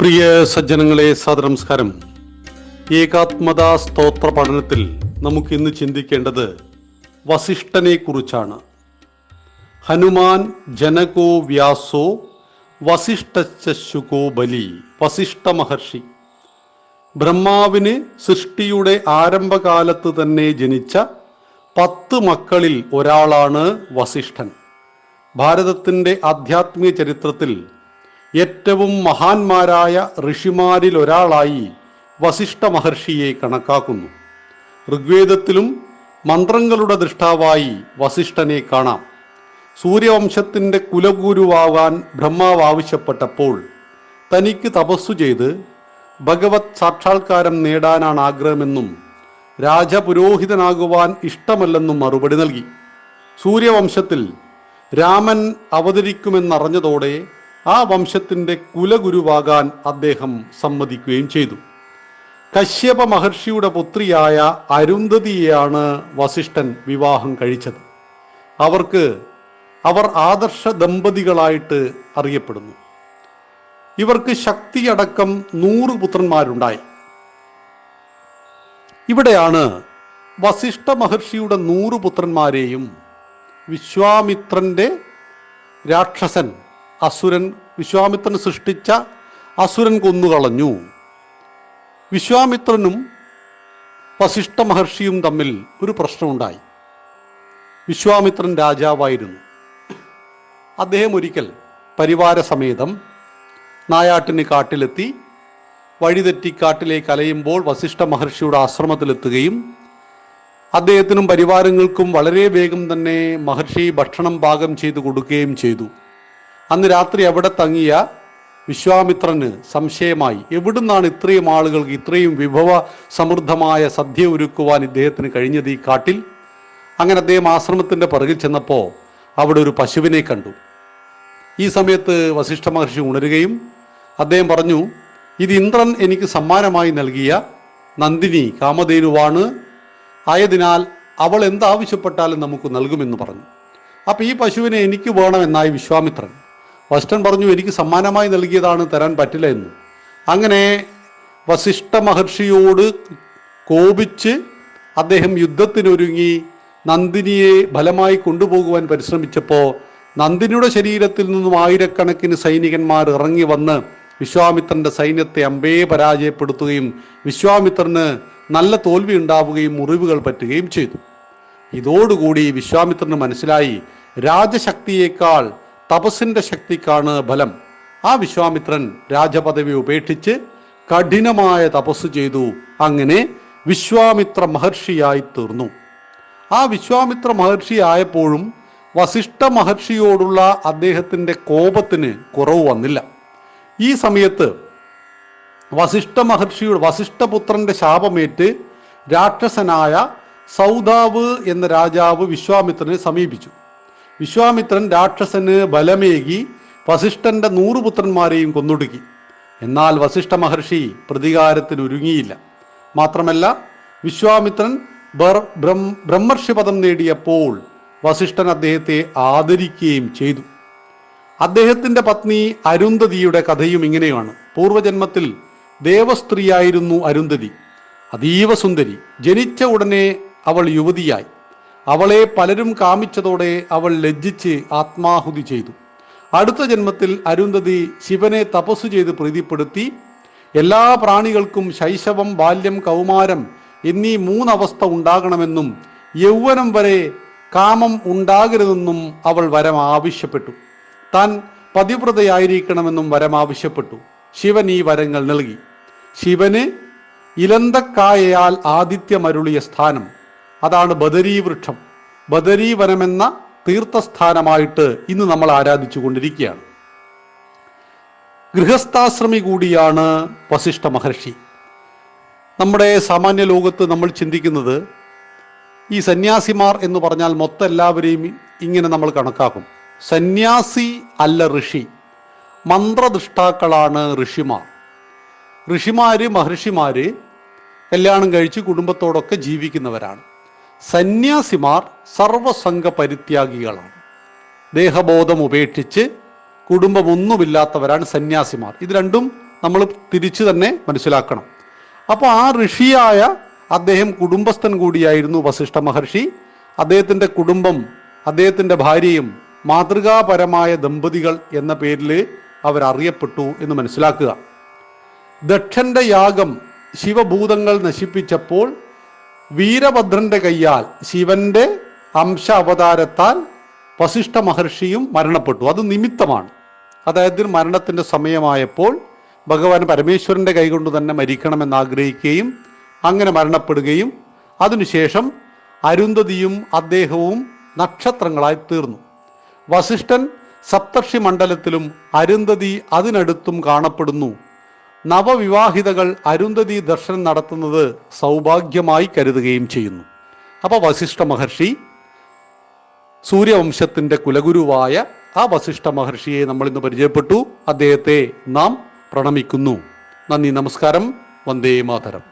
പ്രിയ സജ്ജനങ്ങളെ, സദനമസ്കാരം. ഏകാത്മതാ സ്തോത്ര പഠനത്തിൽ നമുക്ക് ഇന്ന് ചിന്തിക്കേണ്ടത് വസിഷ്ഠനെ കുറിച്ചാണ്. ഹനുമാൻ ജനകോ വ്യാസോ വസിഷ്ഠശുകോ ബലി. വസിഷ്ഠ മഹർഷി ബ്രഹ്മാവിന് സൃഷ്ടിയുടെ ആരംഭകാലത്ത് തന്നെ ജനിച്ച 10 മക്കളിൽ ഒരാളാണ് വസിഷ്ഠൻ. ഭാരതത്തിൻ്റെ ആധ്യാത്മിക ചരിത്രത്തിൽ ഏറ്റവും മഹാന്മാരായ ഋഷിമാരിൽ ഒരാളായി വസിഷ്ഠ മഹർഷിയെ കണക്കാക്കുന്നു. ഋഗ്വേദത്തിലും മന്ത്രങ്ങളുടെ ദൃഷ്ടാവായി വസിഷ്ഠനെ കാണാം. സൂര്യവംശത്തിൻ്റെ കുലഗുരുവാകാൻ ബ്രഹ്മാവ് ആവശ്യപ്പെട്ടപ്പോൾ തനിക്ക് തപസ്സു ചെയ്ത് ഭഗവത് സാക്ഷാത്കാരം നേടാനാണ് ആഗ്രഹമെന്നും രാജപുരോഹിതനാകുവാൻ ഇഷ്ടമല്ലെന്നും മറുപടി നൽകി. സൂര്യവംശത്തിൽ രാമൻ അവതരിക്കുമെന്നറിഞ്ഞതോടെ ആ വംശത്തിൻ്റെ കുലഗുരുവാകാൻ അദ്ദേഹം സമ്മതിക്കുകയും ചെയ്തു. കശ്യപ മഹർഷിയുടെ പുത്രിയായ അരുന്ധതിയെയാണ് വസിഷ്ഠൻ വിവാഹം കഴിച്ചത്. അവർ ആദർശ ദമ്പതികളായിട്ട് അറിയപ്പെടുന്നു. ഇവർക്ക് ശക്തിയടക്കം 100 പുത്രന്മാരുണ്ടായി. ഇവിടെയാണ് വസിഷ്ഠ മഹർഷിയുടെ 100 പുത്രന്മാരെയും വിശ്വാമിത്രൻ്റെ രാക്ഷസൻ വിശ്വാമിത്രൻ സൃഷ്ടിച്ച അസുരൻ കൊന്നുകളഞ്ഞു. വിശ്വാമിത്രനും വസിഷ്ഠ മഹർഷിയും തമ്മിൽ ഒരു പ്രശ്നമുണ്ടായി. വിശ്വാമിത്രൻ രാജാവായിരുന്നു. അദ്ദേഹം ഒരിക്കൽ പരിവാരസമേതം നായാട്ടിന് കാട്ടിലെത്തി. വഴിതെറ്റി കാട്ടിലേക്ക് അലയുമ്പോൾ വസിഷ്ഠ മഹർഷിയുടെ ആശ്രമത്തിലെത്തുകയും അദ്ദേഹത്തിനും പരിവാരങ്ങൾക്കും വളരെ വേഗം തന്നെ മഹർഷി ഭക്ഷണം പാകം ചെയ്തു കൊടുക്കുകയും ചെയ്തു. അന്ന് രാത്രി അവിടെ തങ്ങിയ വിശ്വാമിത്രന് സംശയമായി, എവിടുന്നാണ് ഇത്രയും ആളുകൾക്ക് ഇത്രയും വിഭവ സമൃദ്ധമായ സദ്യ ഒരുക്കുവാൻ ഇദ്ദേഹത്തിന് കഴിഞ്ഞത് ഈ കാട്ടിൽ? അങ്ങനെ അദ്ദേഹം ആശ്രമത്തിൻ്റെ പിറകിൽ ചെന്നപ്പോൾ അവിടെ ഒരു പശുവിനെ കണ്ടു. ഈ സമയത്ത് വസിഷ്ഠ മഹർഷി ഉണരുകയും അദ്ദേഹം പറഞ്ഞു, ഇത് ഇന്ദ്രൻ എനിക്ക് സമ്മാനമായി നൽകിയ നന്ദിനി കാമധേനുവാണ്, ആയതിനാൽ അവൾ എന്താവശ്യപ്പെട്ടാലും നമുക്ക് നൽകുമെന്ന് പറഞ്ഞു. അപ്പം ഈ പശുവിനെ എനിക്ക് വേണമെന്നായി വിശ്വാമിത്രൻ. വസിഷ്ഠൻ പറഞ്ഞു, എനിക്ക് സമ്മാനമായി നൽകിയതാണ്, തരാൻ പറ്റില്ല എന്ന്. അങ്ങനെ വസിഷ്ഠ മഹർഷിയോട് കോപിച്ച് അദ്ദേഹം യുദ്ധത്തിനൊരുങ്ങി നന്ദിനിയെ ബലമായി കൊണ്ടുപോകുവാൻ പരിശ്രമിച്ചപ്പോൾ നന്ദിനിയുടെ ശരീരത്തിൽ നിന്നും ആയിരക്കണക്കിന് സൈനികന്മാർ ഇറങ്ങി വന്ന് വിശ്വാമിത്രൻ്റെ സൈന്യത്തെ അമ്പേ പരാജയപ്പെടുത്തുകയും വിശ്വാമിത്രന് നല്ല തോൽവി ഉണ്ടാവുകയും മുറിവുകൾ പറ്റുകയും ചെയ്തു. ഇതോടുകൂടി വിശ്വാമിത്രന് മനസ്സിലായി, രാജശക്തിയേക്കാൾ തപസ്സിൻ്റെ ശക്തിക്കാണ് ബലം. ആ വിശ്വാമിത്രൻ രാജപദവി ഉപേക്ഷിച്ച് കഠിനമായ തപസ് ചെയ്തു. അങ്ങനെ വിശ്വാമിത്ര മഹർഷിയായി തീർന്നു. ആ വിശ്വാമിത്ര മഹർഷി ആയപ്പോഴും വസിഷ്ഠ മഹർഷിയോടുള്ള അദ്ദേഹത്തിൻ്റെ കോപത്തിന് കുറവ് വന്നില്ല. ഈ സമയത്ത് വസിഷ്ഠപുത്രന്റെ ശാപമേറ്റ് രാക്ഷസനായ സൗദാവ് എന്ന രാജാവ് വിശ്വാമിത്രനെ സമീപിച്ചു. വിശ്വാമിത്രൻ രാക്ഷസന് ബലമേകി വസിഷ്ഠന്റെ 100 പുത്രന്മാരെയും കൊന്നൊടുക്കി. എന്നാൽ വസിഷ്ഠ മഹർഷി പ്രതികാരത്തിന് ഒരുങ്ങിയില്ല. മാത്രമല്ല, വിശ്വാമിത്രൻ ബ്രഹ്മർഷിപദം നേടിയപ്പോൾ വസിഷ്ഠൻ അദ്ദേഹത്തെ ആദരിക്കുകയും ചെയ്തു. അദ്ദേഹത്തിൻ്റെ പത്നി അരുന്ധതിയുടെ കഥയും ഇങ്ങനെയാണ്. പൂർവജന്മത്തിൽ ദേവസ്ത്രീയായിരുന്നു അരുന്ധതി. അതീവ സുന്ദരി. ജനിച്ച ഉടനെ അവൾ യുവതിയായി. അവളെ പലരും കാമിച്ചതോടെ അവൾ ലജ്ജിച്ച് ആത്മാഹുതി ചെയ്തു. അടുത്ത ജന്മത്തിൽ അരുന്ധതി ശിവനെ തപസ്സു ചെയ്ത് പ്രീതിപ്പെടുത്തി. എല്ലാ പ്രാണികൾക്കും ശൈശവം, ബാല്യം, കൗമാരം എന്നീ 3 അവസ്ഥ ഉണ്ടാകണമെന്നും യൗവനം വരെ കാമം ഉണ്ടാകരുതെന്നും അവൾ വരം ആവശ്യപ്പെട്ടു. താൻ പതിവ്രതയായിരിക്കണമെന്നും വരം ആവശ്യപ്പെട്ടു. ശിവൻ ഈ വരങ്ങൾ നൽകി. ശിവന് ഇലന്തക്കായയാൽ ആദിത്യമരുളിയ സ്ഥാനം, അതാണ് ബദരീ വൃക്ഷം. ബദരീ വനമെന്ന തീർത്ഥസ്ഥാനമായിട്ട് ഇന്ന് നമ്മൾ ആരാധിച്ചു കൊണ്ടിരിക്കുകയാണ്. ഗൃഹസ്ഥാശ്രമി കൂടിയാണ് വസിഷ്ഠ മഹർഷി. നമ്മുടെ സാമാന്യ ലോകത്ത് നമ്മൾ ചിന്തിക്കുന്നത് ഈ സന്യാസിമാർ എന്ന് പറഞ്ഞാൽ മൊത്തം എല്ലാവരെയും ഇങ്ങനെ നമ്മൾ കണക്കാക്കും. സന്യാസി അല്ല ഋഷി, മന്ത്രദൃഷ്ടാക്കളാണ് ഋഷിമാർ. മഹർഷിമാര് കല്യാണം കഴിച്ച് കുടുംബത്തോടൊക്കെ ജീവിക്കുന്നവരാണ്. സന്യാസിമാർ സർവസംഘ പരിത്യാഗികളാണ്. ദേഹബോധം ഉപേക്ഷിച്ച് കുടുംബമൊന്നുമില്ലാത്തവരാണ് സന്യാസിമാർ. ഇത് രണ്ടും നമ്മൾ തിരിച്ചു തന്നെ മനസ്സിലാക്കണം. അപ്പോൾ ആ ഋഷിയായ അദ്ദേഹം കുടുംബസ്ഥൻ കൂടിയായിരുന്നു വസിഷ്ഠ മഹർഷി. അദ്ദേഹത്തിൻ്റെ കുടുംബം, അദ്ദേഹത്തിൻ്റെ ഭാര്യയും മാതൃകാപരമായ ദമ്പതികൾ എന്ന പേരിൽ അവരറിയപ്പെട്ടു എന്ന് മനസ്സിലാക്കുക. ദക്ഷന്റെ യാഗം ശിവഭൂതങ്ങൾ നശിപ്പിച്ചപ്പോൾ വീരഭദ്രന്റെ കയ്യാൽ, ശിവന്റെ അംശ അവതാരത്താൽ വസിഷ്ഠ മഹർഷിയും മരണപ്പെട്ടു. അത് നിമിത്തമാണ്. അതായത് മരണത്തിൻ്റെ സമയമായപ്പോൾ ഭഗവാൻ പരമേശ്വരൻ്റെ കൈകൊണ്ട് തന്നെ മരിക്കണമെന്ന് ആഗ്രഹിക്കുകയും അങ്ങനെ മരണപ്പെടുകയും അതിനുശേഷം അരുന്ധതിയും അദ്ദേഹവും നക്ഷത്രങ്ങളായി തീർന്നു. വസിഷ്ഠൻ സപ്തർഷി മണ്ഡലത്തിലും അരുന്ധതി അതിനടുത്തും കാണപ്പെടുന്നു. നവവിവാഹിതകൾ അരുന്ധതി ദർശനം നടത്തുന്നത് സൗഭാഗ്യമായി കരുതുകയും ചെയ്യുന്നു. അപ്പോൾ വസിഷ്ഠ മഹർഷി, സൂര്യവംശത്തിൻ്റെ കുലഗുരുവായ ആ വസിഷ്ഠ മഹർഷിയെ നമ്മൾ ഇന്ന് പരിചയപ്പെട്ടു. അദ്ദേഹത്തെ നാം പ്രണമിക്കുന്നു. നന്ദി, നമസ്കാരം. വന്ദേ മാതരം.